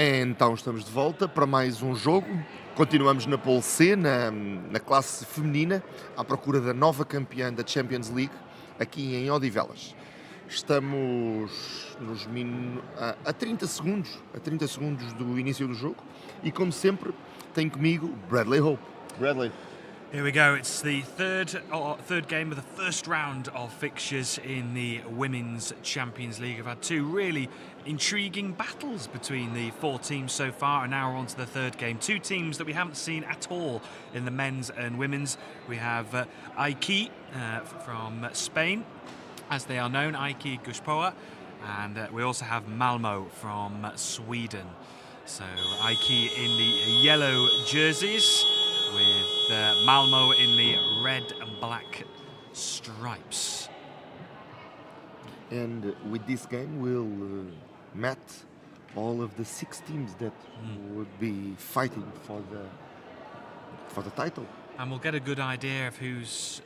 Então estamos de volta para mais um jogo. Continuamos na Pole C, na classe feminina, à procura da nova campeã da Champions League, aqui em Odivelas. Estamos a 30 segundos do início do jogo e, como sempre, tenho comigo Bradley Hope. Bradley. Here we go. It's the third game of the first round of fixtures in the Women's Champions League. I've had two really intriguing battles between the four teams so far, and now we're on to the third game. Two teams that we haven't seen at all in the men's and women's. We have Aiki from Spain, as they are known, Aiki Gipuzkoa, and we also have Malmo from Sweden. So Aiki in the yellow jerseys, with Malmo in the red and black stripes. And with this game we'll met all of the 6 teams that would be fighting for the title. And we'll get a good idea of who's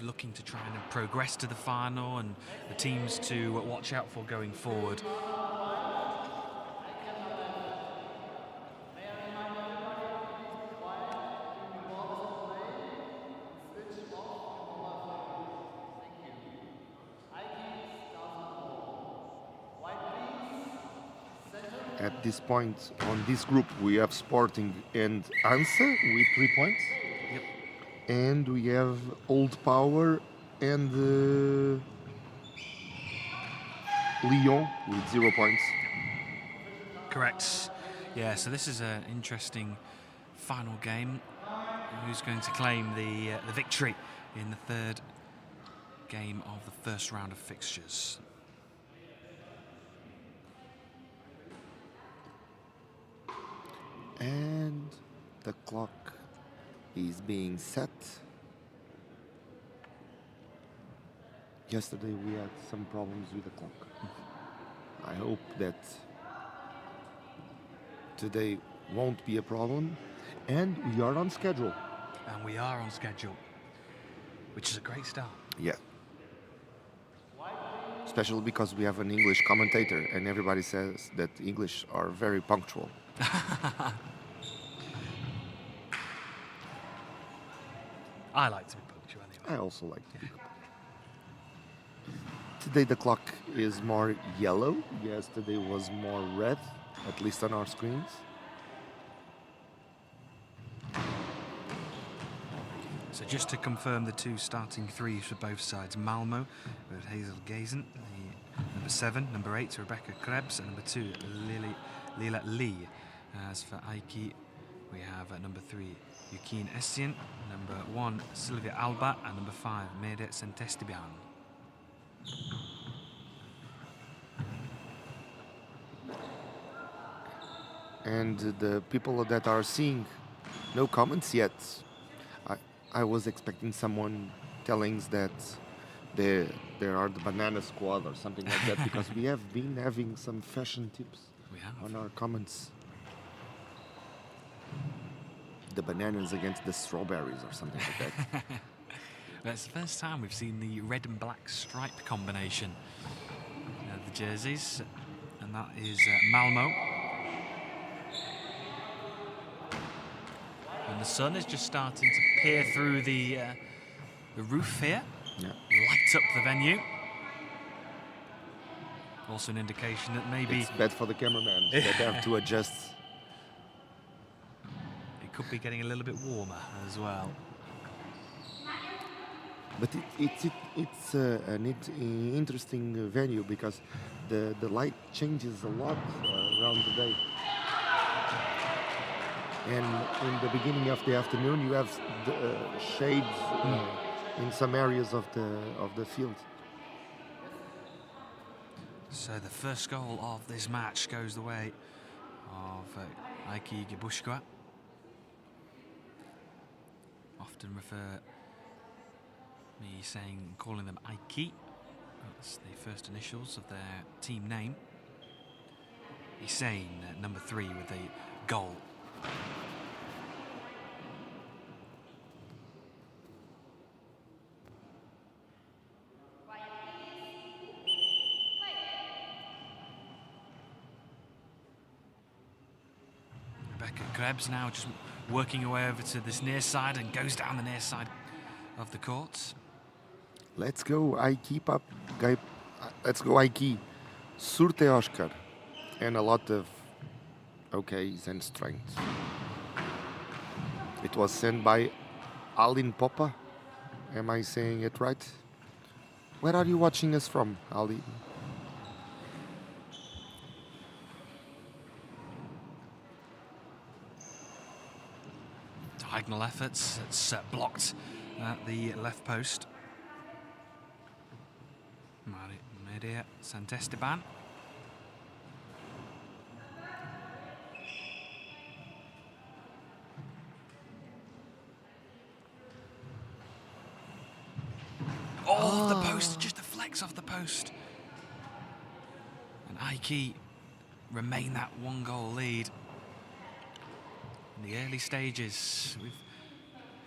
looking to try and progress to the final, and the teams to watch out for going forward. At this point on this group we have Sporting and Ansa with 3 points. Yep. And we have Old Power and Lyon with 0 points. Correct. Yeah, so this is an interesting final game. Who's going to claim the victory in the third game of the first round of fixtures? And the clock is being set. Yesterday we had some problems with the clock. I hope that today won't be a problem. And we are on schedule. And we are on schedule, which is a great start. Yeah. Especially because we have an English commentator and everybody says that English are very punctual. I like to be punctual anyway. I also like to be. Today the clock is more yellow. Yesterday was more red, at least on our screens. So just to confirm the two starting threes for both sides: Malmo with Hazel Gazen, number 7, number 8 Rebecca Krebs, and number 2 Lila Lee. As for Aiki, we have number 3 Yukin Essien, number 1 Sylvia Alba, and number 5 Mede Sentestibian. And the people that are seeing no comments yet. I was expecting someone telling us that there are the banana squad or something like that, because we have been having some fashion tips on our comments. The bananas against the strawberries or something like that. That's the first time we've seen the red and black stripe combination of the jerseys, and that is Malmo. And the sun is just starting to peer through the roof here, light up the venue. Also an indication that maybe it's bad for the cameraman that they have to adjust. It could be getting a little bit warmer as well. But it's an interesting venue because the light changes a lot around the day. And in the beginning of the afternoon, you have the, shades in some areas of the field. So the first goal of this match goes the way of Aiki Gipuzkoa. Often refer me calling them Aiki. That's the first initials of their team name. Hussein, number 3, with a goal. Rebecca Krebs now just working her way over to this near side and goes down the near side of the courts. Let's go, Aiki, let's go, Aiki. Surte Oscar. And a lot of okays and strength. It was sent by Alin Popa. Am I saying it right? Where are you watching us from, Ali? Diagonal efforts. It's blocked at the left post. Maria Santesteban. Oh, the post just deflects off the post. And Aiki remain that 1-goal lead. In the early stages, we've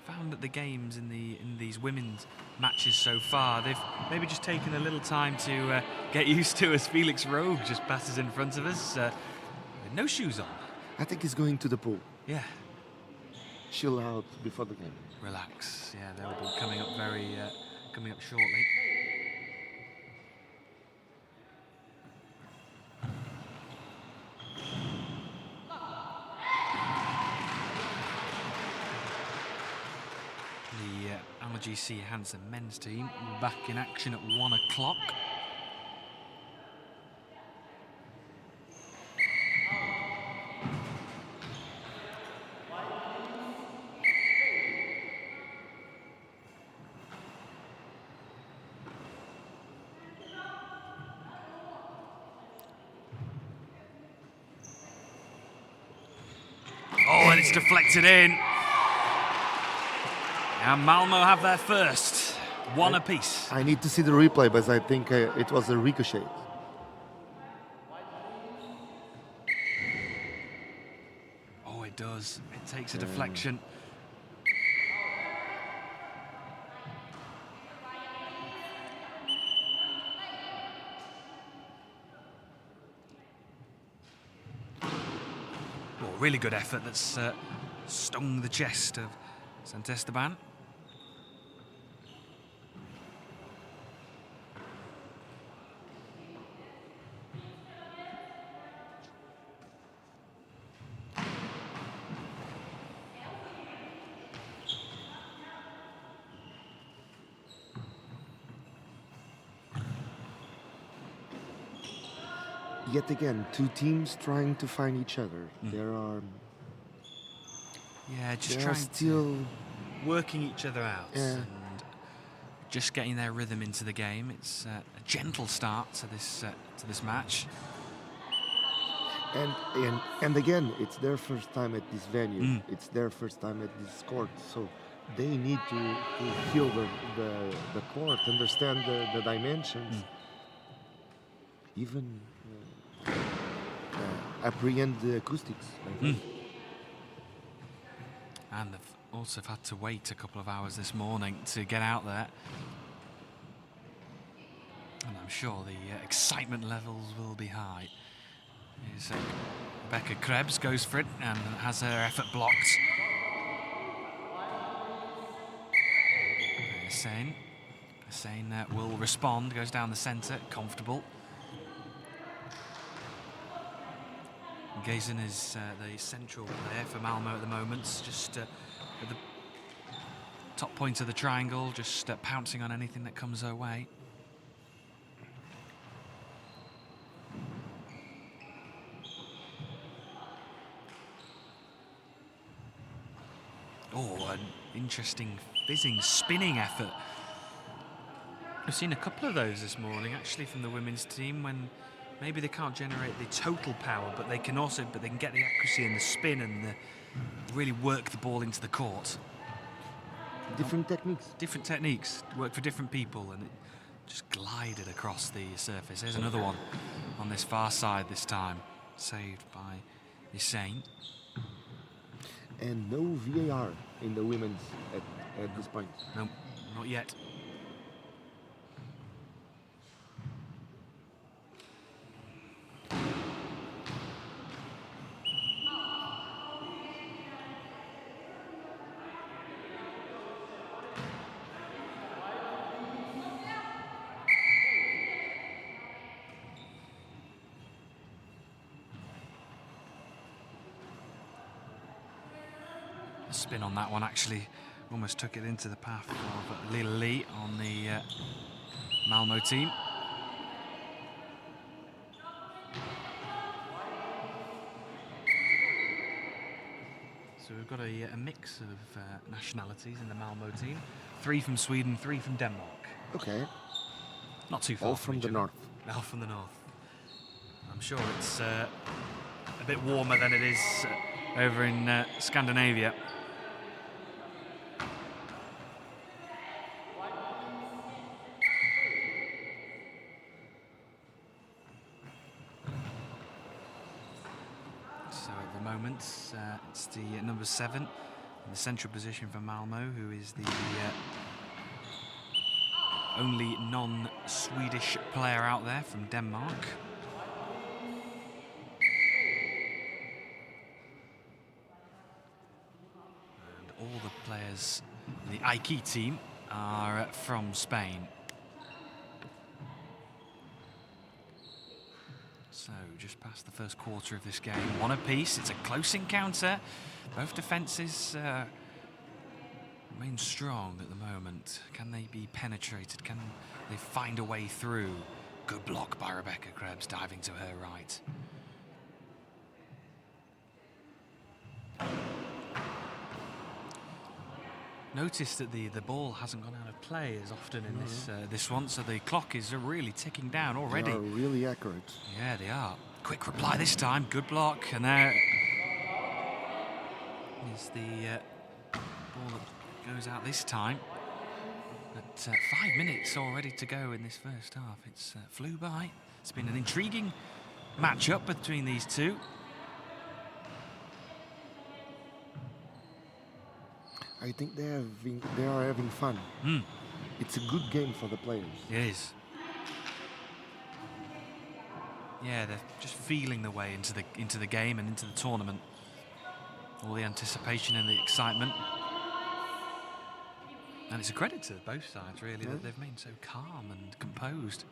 found that the games in these women's matches so far, they've maybe just taken a little time to get used to as Felix Rogue just passes in front of us with no shoes on. I think he's going to the pool. Yeah. Chill out before the game. Relax. Yeah, they'll be coming up coming up shortly. The LGC Hansen men's team back in action at 1 o'clock. Oh, and it's deflected in. And Malmo have their first, one apiece. I need to see the replay, but I think it was a ricochet. Oh, it does. It takes a deflection. Oh, really good effort that's stung the chest of Santesteban. Yet again, two teams trying to find each other. There are... Yeah, just They are trying still working each other out Yeah. and just getting their rhythm into the game. It's a gentle start to this match. And again, it's their first time at this venue. It's their first time at this court, so they need to feel the court, understand the dimensions, even apprehend the acoustics. I think. And they've also had to wait a couple of hours this morning to get out there. And I'm sure the excitement levels will be high. Here's Rebecca Krebs goes for it and has her effort blocked. Hussein will respond, goes down the centre, comfortable. Gazen is the central player for Malmo at the moment, just at the top point of the triangle, just pouncing on anything that comes her way. Oh, an interesting fizzing, spinning effort. I've seen a couple of those this morning, actually, from the women's team, when maybe they can't generate the total power, but they can get the accuracy and the spin and really work the ball into the court. Different techniques. Different techniques, work for different people, and it just glided across the surface. There's another one on this far side this time, saved by Hussein. And no VAR in the women's at this point. No, not yet. The spin on that one actually almost took it into the path of Lila Lee on the Malmo team. So we've got a mix of nationalities in the Malmo team. 3 from Sweden, 3 from Denmark. Okay. Not too far. All from the north. All from the north. I'm sure it's a bit warmer than it is over in Scandinavia. So at the moment, it's the number 7 in the central position for Malmo, who is the only non-Swedish player out there from Denmark. And all the players in the Aiki team are from Spain. So just past the first quarter of this game, 1 apiece. It's a close encounter. Both defences remain strong at the moment. Can they be penetrated? Can they find a way through? Good block by Rebecca Krebs, diving to her right. Notice that the ball hasn't gone out of play as often in this one, so the clock is really ticking down already. They are really accurate. Yeah, they are. Quick reply this time, good block, and there is the ball that goes out this time. But 5 minutes already to go in this first half. It's flew by. It's been an intriguing match-up between these two. I think they are having fun. It's a good game for the players. It is. Yeah, they're just feeling their way into the game and into the tournament. All the anticipation and the excitement. And it's a credit to both sides, really, that they've been so calm and composed.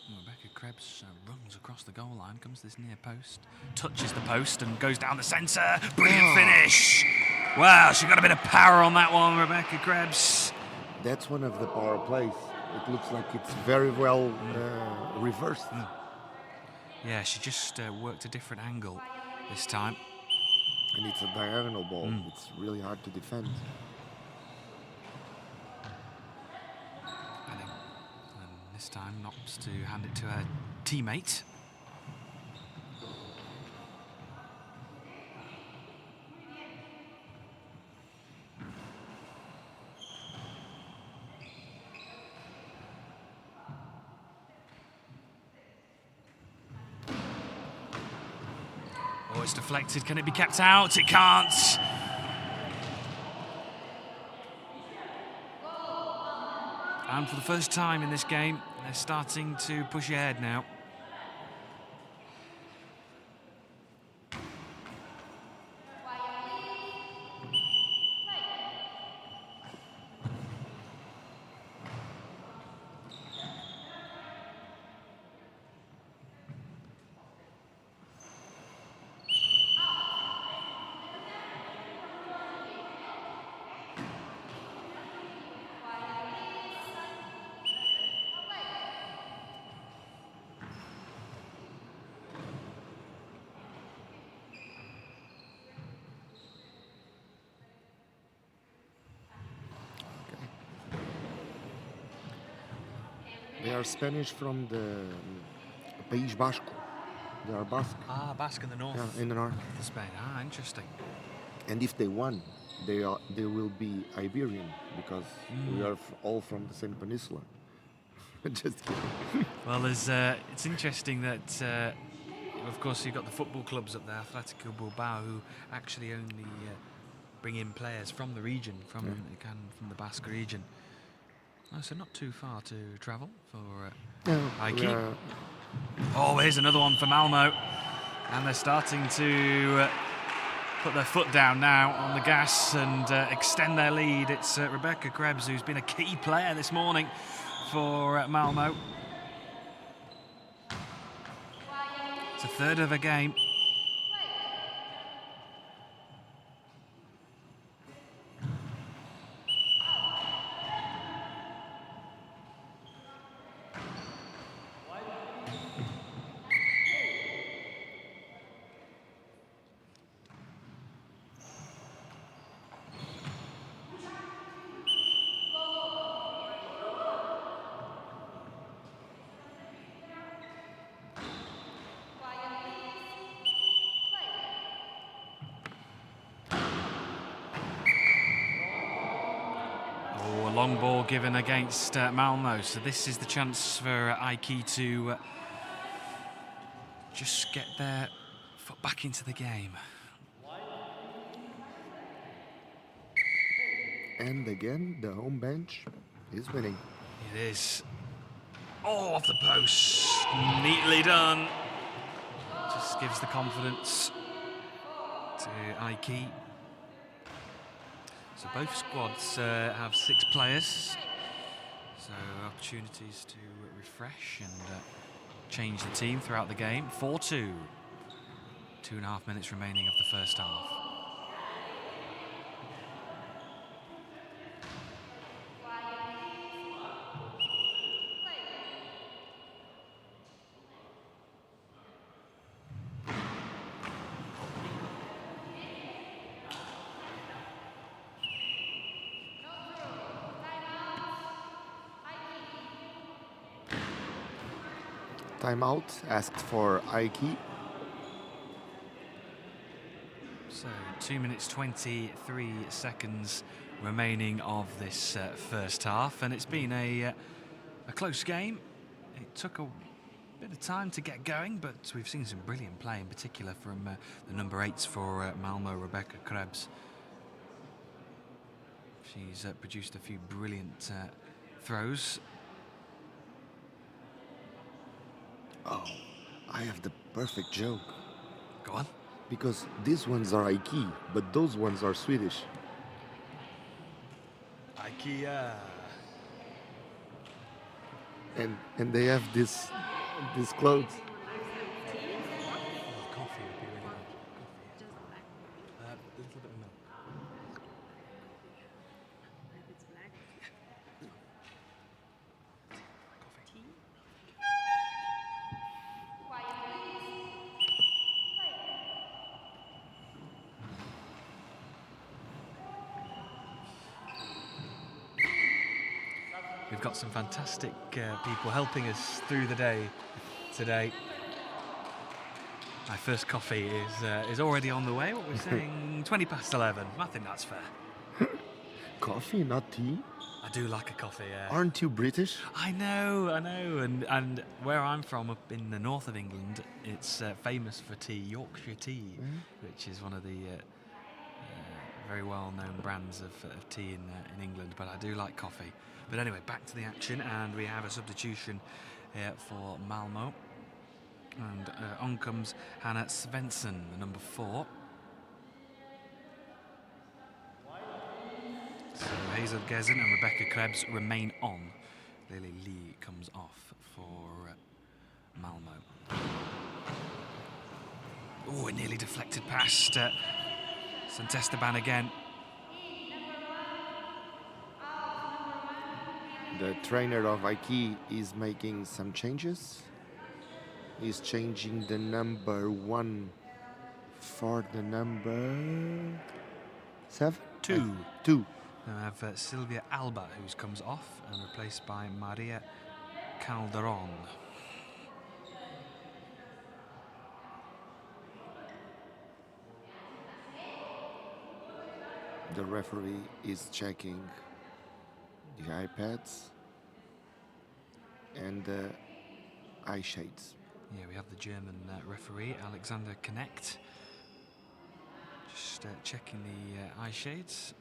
Rebecca Krebs runs across the goal line, comes to this near post, touches the post and goes down the centre. Brilliant finish! Wow, she got a bit of power on that one, Rebecca Krebs. That's one of the power plays. It looks like it's very well reversed. Yeah, she just worked a different angle this time. And it's a diagonal ball. It's really hard to defend. And this time opts to hand it to her teammate. Oh, it's deflected. Can it be kept out? It can't. And for the first time in this game, they're starting to push ahead now. They are Spanish from the País Basco. They are Basque. Ah, Basque in the north. Yeah, in the north. Of Spain. Ah, interesting. And if they won, they will be Iberian because we are all from the same peninsula. Just kidding. Well, it's interesting that, of course, you've got the football clubs up there, Atletico Bilbao, who actually only bring in players from the region, from the Basque region. Oh, so not too far to travel for Aiki. Oh, here's another one for Malmo. And they're starting to put their foot down now on the gas and extend their lead. It's Rebecca Krebs, who's been a key player this morning for Malmo. It's a third of a game. long ball given against Malmo, so this is the chance for Aiki to just get their foot back into the game. And again, the home bench is winning. It is. Oh, off the post. Neatly done. Just gives the confidence to Aiki. So both squads have 6 players. So opportunities to refresh and change the team throughout the game. 4-2. 2.5 minutes remaining of the first half. Timeout asked for Aiki. So 2 minutes 23 seconds remaining of this first half, and it's been a close game. It took a bit of time to get going, but we've seen some brilliant play, in particular from the number 8s for Malmo, Rebecca Krebs. She's produced a few brilliant throws. Oh, I have the perfect joke. Go on. Because these ones are Aiki, but those ones are Swedish. IKEA. And they have this clothes. Coffee would be really good. Coffee. A little bit of milk. It's black. Coffee. We've got some fantastic people helping us through the day today. My first coffee is already on the way. What we're saying, 20 past 11. I think that's fair. Coffee, not tea? I do like a coffee, yeah. Aren't you British? I know. And where I'm from, up in the north of England, it's famous for tea, Yorkshire tea, which is one of the very well-known brands of tea in England. But I do like coffee. But anyway, back to the action, and we have a substitution for Malmo. And on comes Hannah Svensson, the number 4. So Hazel Gezen and Rebecca Krebs remain on. Lily Lee comes off for Malmo. Oh, it nearly deflected past Santesteban again. The trainer of Aiki is making some changes. He's changing the number 1 for the number 7? 2. 2. Now I have Sylvia Alba, who comes off and replaced by Maria Calderon. The referee is checking the iPads and the eye shades. Yeah, we have the German referee, Alexander Knecht. Just checking the eye shades.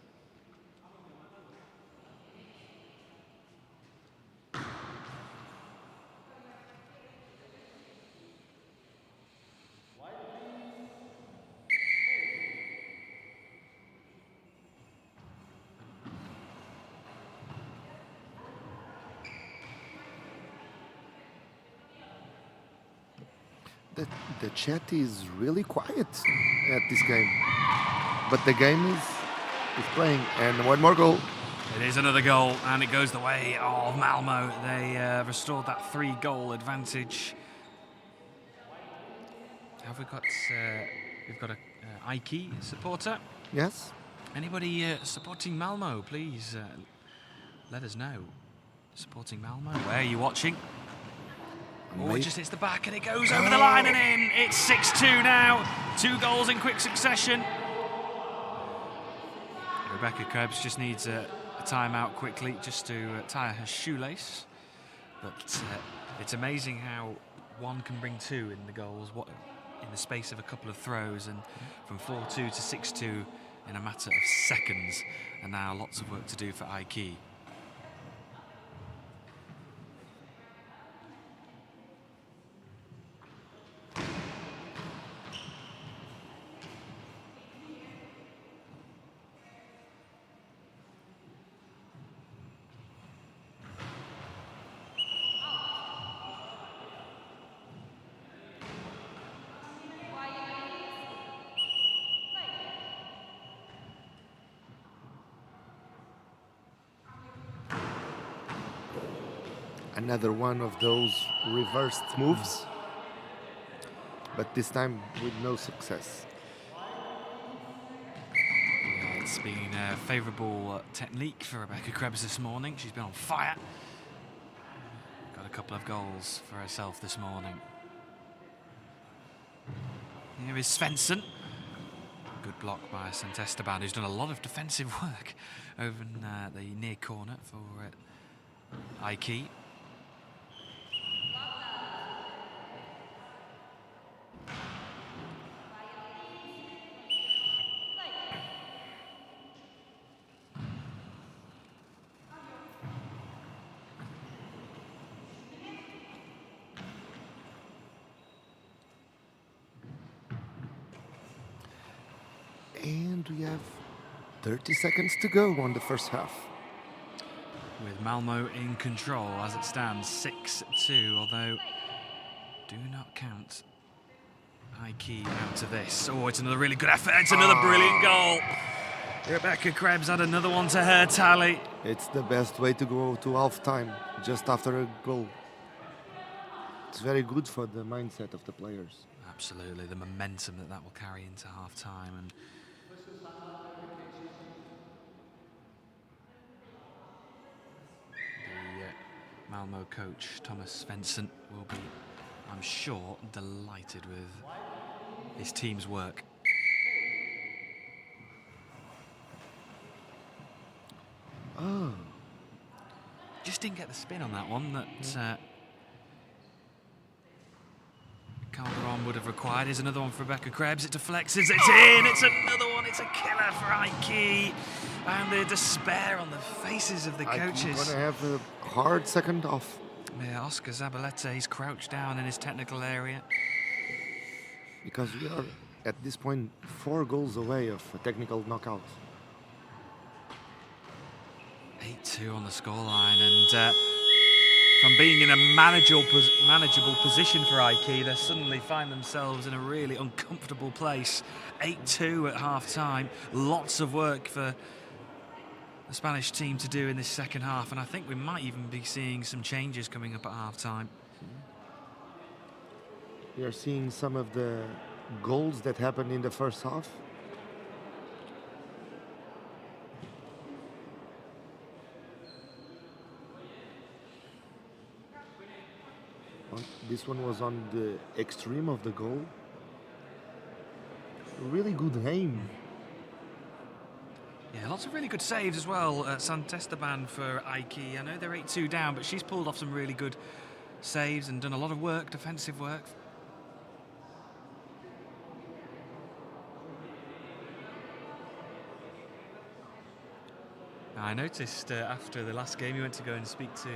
The chat is really quiet at this game, but the game is playing, and one more goal. It is another goal, and it goes the way of Malmo. They restored that 3-goal advantage. Have we got? We've got a Aiki supporter. Yes. Anybody supporting Malmo? Please let us know. Supporting Malmo. Where are you watching? Oh, it just hits the back and it goes over the line and in. It's 6-2 now. 2 goals in quick succession. Rebecca Krebs just needs a a timeout quickly just to tie her shoelace. But it's amazing how one can bring two in the goals in the space of a couple of throws, and from 4-2 to 6-2 in a matter of seconds. And now lots of work to do for Aiki. Another one of those reversed moves, but this time with no success. Yeah, it's been a favourable technique for Rebecca Krebs this morning. She's been on fire. Got a couple of goals for herself this morning. Here is Svensson. Good block by St. Esteban, who's done a lot of defensive work over in the near corner for Aiki. And we have 30 seconds to go on the first half. With Malmo in control as it stands, 6-2, although do not count Aiki out of this. Oh, it's another really good effort. It's another brilliant goal. Rebecca Krebs had another one to her tally. It's the best way to go to half-time, just after a goal. It's very good for the mindset of the players. Absolutely, the momentum that will carry into half-time. And the Malmo coach, Thomas Svensson, will be, I'm sure, delighted with his team's work. Oh. Just didn't get the spin on that one that Calderon would have required. Here's another one for Rebecca Krebs. It deflects, it's in, it's another one, it's a killer for Aiki. And the despair on the faces of the coaches. Aiki's gonna have a hard second off. Yeah, Oscar Zabaleta, he's crouched down in his technical area. Because we are, at this point, 4 goals away of a technical knockout. 8-2 on the scoreline, and from being in a manageable position for Aiki, they suddenly find themselves in a really uncomfortable place. 8-2 at half-time. Lots of work for the Spanish team to do in this second half, and I think we might even be seeing some changes coming up at half-time. We are seeing some of the goals that happened in the first half. This one was on the extreme of the goal. Really good aim. Yeah, lots of really good saves as well. St. Esteban for Aiki. I know they're 8-2 down, but she's pulled off some really good saves and done a lot of work, defensive work. Now, I noticed after the last game you went to go and speak to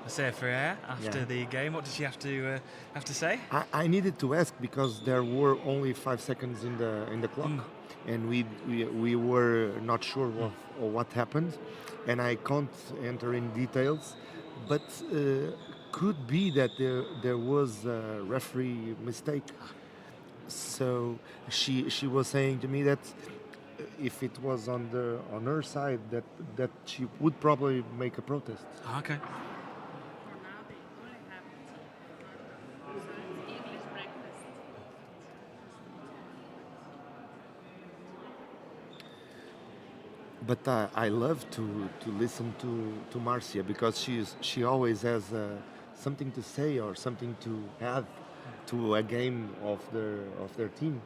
Marcia Ferrer after the game. What did she have to say? I needed to ask because there were only 5 seconds in the clock, and we were not sure of what happened, and I can't enter in details, but could be that there was a referee mistake. So she was saying to me that if it was on her side, that she would probably make a protest. Okay. But I love to listen to Marcia because she always has something to say or something to add to a game of their team.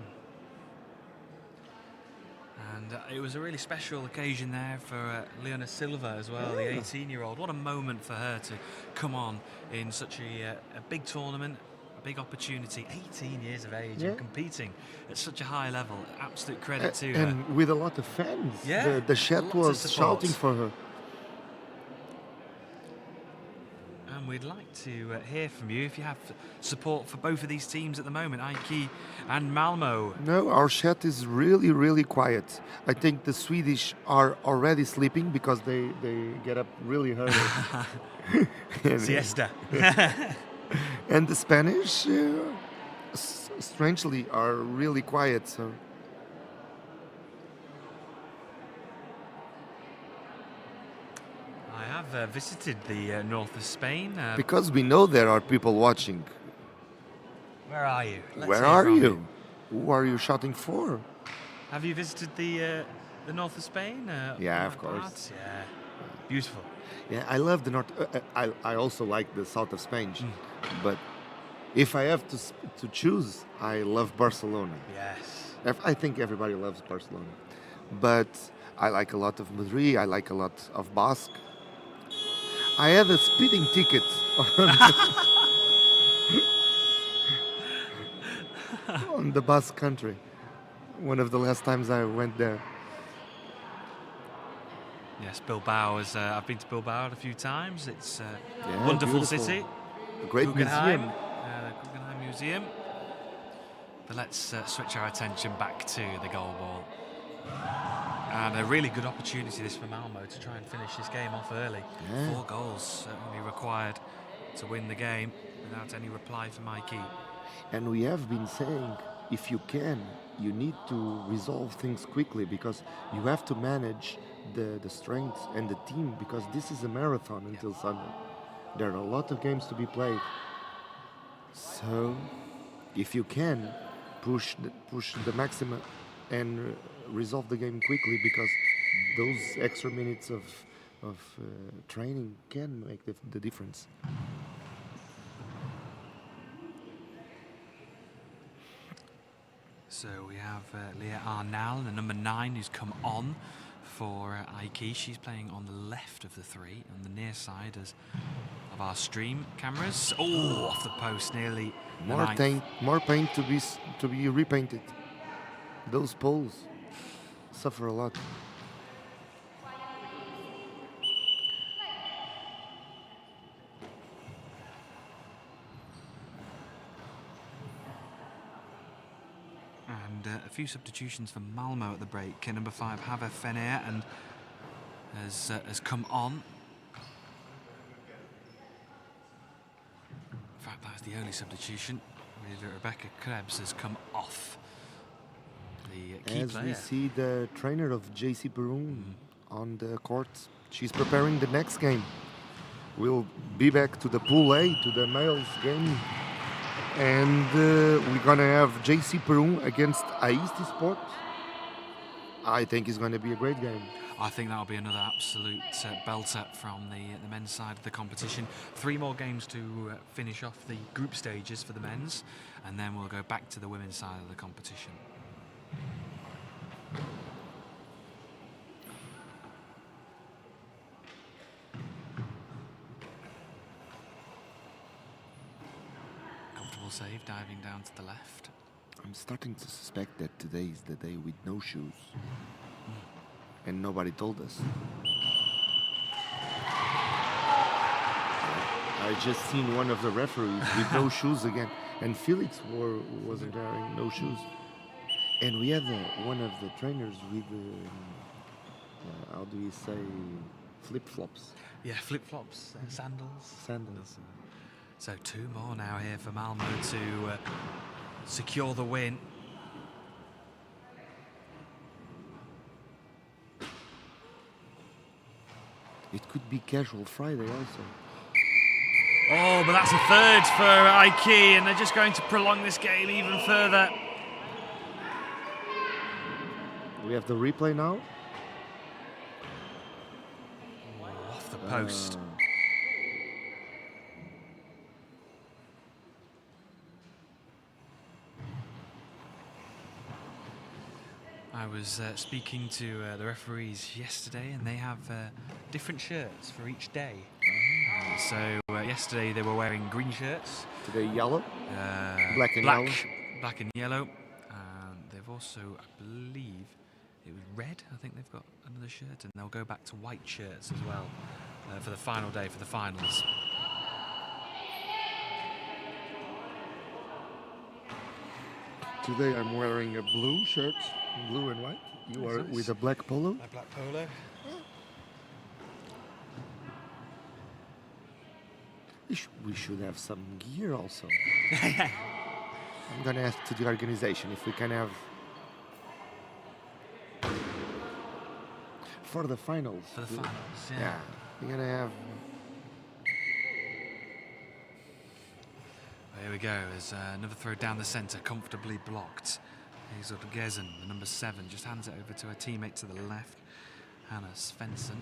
And it was a really special occasion there for Leona Silva as well, the 18-year-old. What a moment for her to come on in such a big tournament, a big opportunity. 18 years of age and competing at such a high level. Absolute credit to her. And with a lot of fans. Yeah, The chat was shouting for her. And we'd like to hear from you if you have support for both of these teams at the moment, IKEA and Malmo. No, our chat is really, really quiet. I think the Swedish are already sleeping because they get up really early. Siesta. And the Spanish, strangely, are really quiet. So. I have visited the north of Spain. Because we know there are people watching. Where are you? Where are you? Who are you shouting for? Have you visited the north of Spain? Yeah, of course. Yeah, beautiful. Yeah, I love the north. I also like the south of Spain, but if I have to choose, I love Barcelona. Yes. I think everybody loves Barcelona, but I like a lot of Madrid. I like a lot of Basque. I had a speeding ticket on the Basque country. One of the last times I went there. Yes, Bilbao is. I've been to Bilbao a few times. It's a Yeah, wonderful beautiful. city. A great Guggenheim, museum. the Guggenheim Museum. But let's switch our attention back to the goal ball. And a really good opportunity this for Malmo to try and finish this game off early. Yeah. 4 goals certainly required to win the game without any reply from Mikey. And we have been saying, if you can, you need to resolve things quickly because you have to manage the strength and the team because this is a marathon until Sunday. There are a lot of games to be played. So, if you can, push the maximum and resolve the game quickly because those extra minutes of training can make the difference. So we have Leah Arnal, the number 9, who's come on for Aiki. She's playing on the left of the 3, on the near side of our stream cameras. Oh, off the post, nearly. More paint to be repainted. Those poles suffer a lot. And a few substitutions for Malmo at the break. Number 5, Have Fener, and has come on. In fact, that's the only substitution. Rebecca Krebs has come off. The key As player. we see the trainer of JC Perun on the court, she's preparing the next game. We'll be back to the Pool A, to the males game. And we're going to have JC Perun against Aisti Sport. I think it's going to be a great game. I think that'll be another absolute belter from the men's side of the competition. 3 more games to finish off the group stages for the men's, and then we'll go back to the women's side of the competition. Comfortable save, diving down to the left. I'm starting to suspect that today is the day with no shoes. And nobody told us. I just seen one of the referees with no shoes again. And Felix wasn't wearing no shoes. And we had one of the trainers with, how do we say, flip-flops. Yeah, flip-flops, sandals. Sandals. So 2 more now here for Malmo to secure the win. It could be casual Friday also. Oh, but that's a 3rd for Aiki, and they're just going to prolong this game even further. We have the replay now. Oh, off the post. I was speaking to the referees yesterday, and they have different shirts for each day. So yesterday they were wearing green shirts. Today yellow, black and yellow. Black and yellow. They've also, I believe, it was red. I think they've got another shirt, and they'll go back to white shirts as well for the final day, for the finals. Today I'm wearing a blue shirt, blue and white. You are with a black polo? A black polo. We should have some gear also. I'm gonna ask to the organization if we can have for the finals. For the finals, yeah. Yeah, we're gonna have. Here we go. There's another throw down the centre, comfortably blocked. Hazel Gezen, the number 7, just hands it over to her teammate to the left, Hannah Svensson.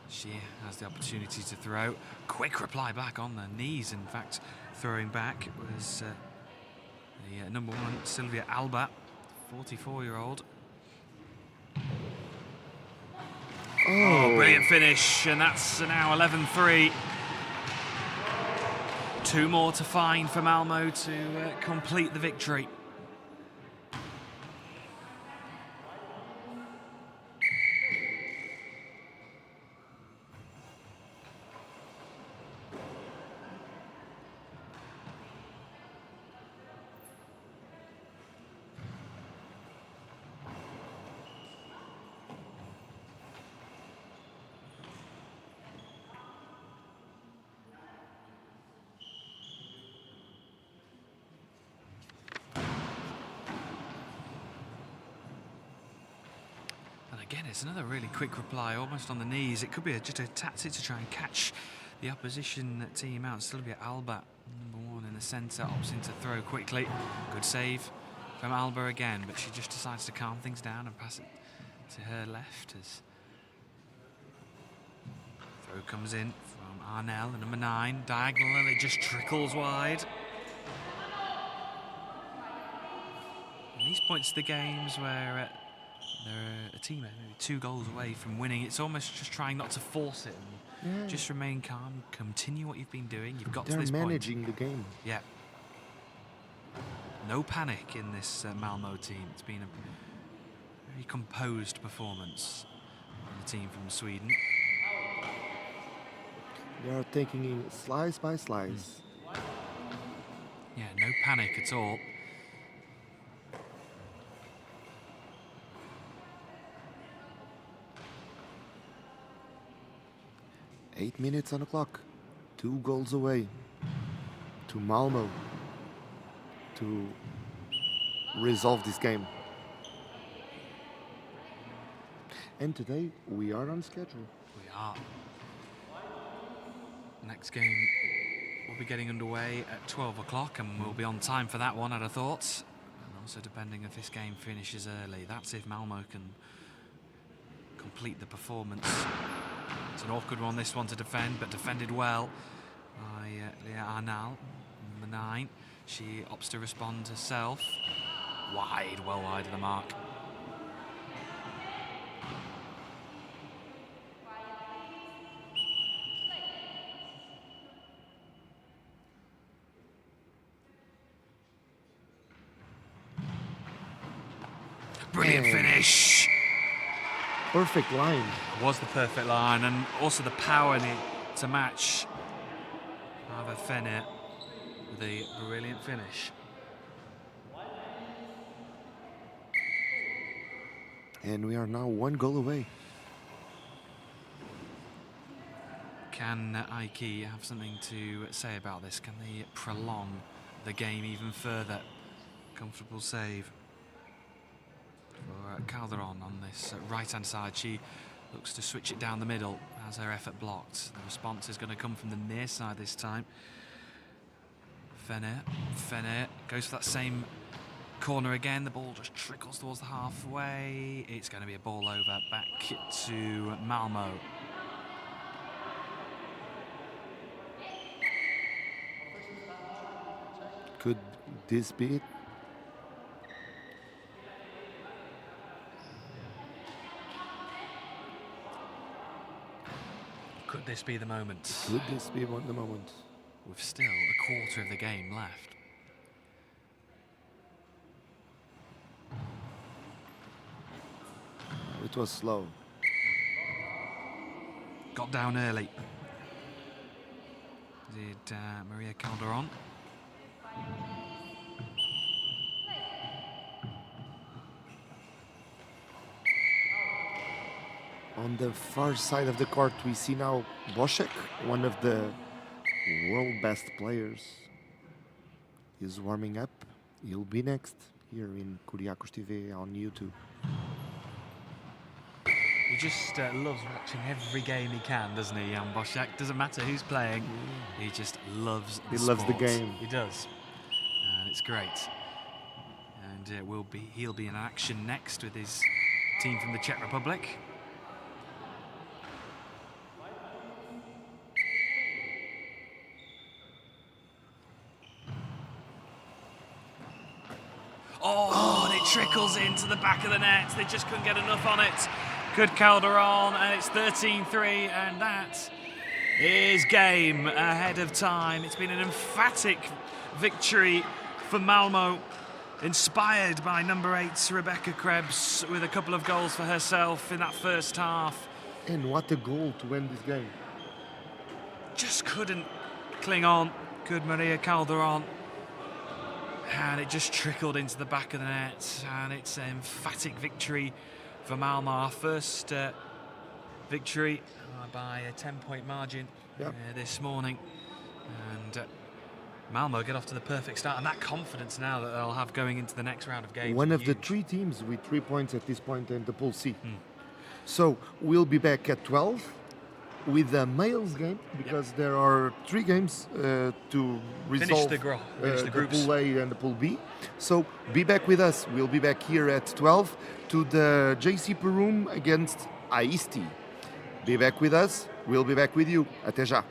She has the opportunity to throw. Quick reply back on the knees. In fact, throwing back was the number 1, Sylvia Alba, 44-year-old. Oh, brilliant finish, and that's now 11-3. 2 more to find for Malmo to complete the victory. Again, it's another really quick reply, almost on the knees. It could be just a tactic to try and catch the opposition team out. Sylvia Alba, number 1 in the centre, opting to throw quickly. Good save from Alba again, but she just decides to calm things down and pass it to her left as throw comes in from Arnell, the number 9, diagonal, and it just trickles wide. And these points to the games where they're a team maybe 2 goals away from winning. It's almost just trying not to force it and just remain calm, continue what you've been doing. You've got to this point. They're managing the game. Yeah. No panic in this Malmo team. It's been a very composed performance from the team from Sweden. They are taking it slice by slice. Yeah, no panic at all. Eight minutes on the clock. 2 goals away to Malmo to resolve this game. And today we are on schedule. We are. Next game will be getting underway at 12 o'clock, and we'll be on time for that one, I'd have thought. And also depending if this game finishes early. That's if Malmo can complete the performance. It's an awkward one, this one, to defend, but defended well by Leah Arnal, number 9. She opts to respond herself. Wide, well wide of the mark. Brilliant finish. Perfect line. Was the perfect line, and also the power to match Ava Fenner with a brilliant finish. And we are now 1 goal away. Can Aiki have something to say about this? Can they prolong the game even further? Comfortable save for Calderon on this right-hand side. She looks to switch it down the middle as her effort blocked. The response is going to come from the near side this time. Fenner goes for that same corner again. The ball just trickles towards the halfway. It's going to be a ball over back to Malmo. Could this be it? Could this be the moment? Could this be the moment? With still a quarter of the game left. It was slow. Got down early. Did Maria Calderon. On the far side of the court, we see now Boschek, one of the world best players, is warming up. He'll be next here in KuriakosTV on YouTube. He just loves watching every game he can, doesn't he, Jan Boschek? Doesn't matter who's playing, he just loves the sport. Loves the game. He does. And it's great. And he'll be in action next with his team from the Czech Republic. Oh, and it trickles into the back of the net. They just couldn't get enough on it. Good Calderon, and it's 13-3, and that is game ahead of time. It's been an emphatic victory for Malmo, inspired by number 8 Rebecca Krebs with a couple of goals for herself in that first half. And what a goal to end this game. Just couldn't cling on. Good Maria Calderon. And it just trickled into the back of the net, and it's an emphatic victory for Malmo. Our first victory by a 10-point margin this morning. And Malmo get off to the perfect start, and that confidence now that they'll have going into the next round of games. One of the 3 teams with 3 points at this point in the Pool C. So we'll be back at 12 with the males game, because there are 3 games to resolve the groups. the Pool A and the Pool B. So be back with us. We'll be back here at 12 to the JC Perum against Aisti. Be back with us. We'll be back with you. Até já.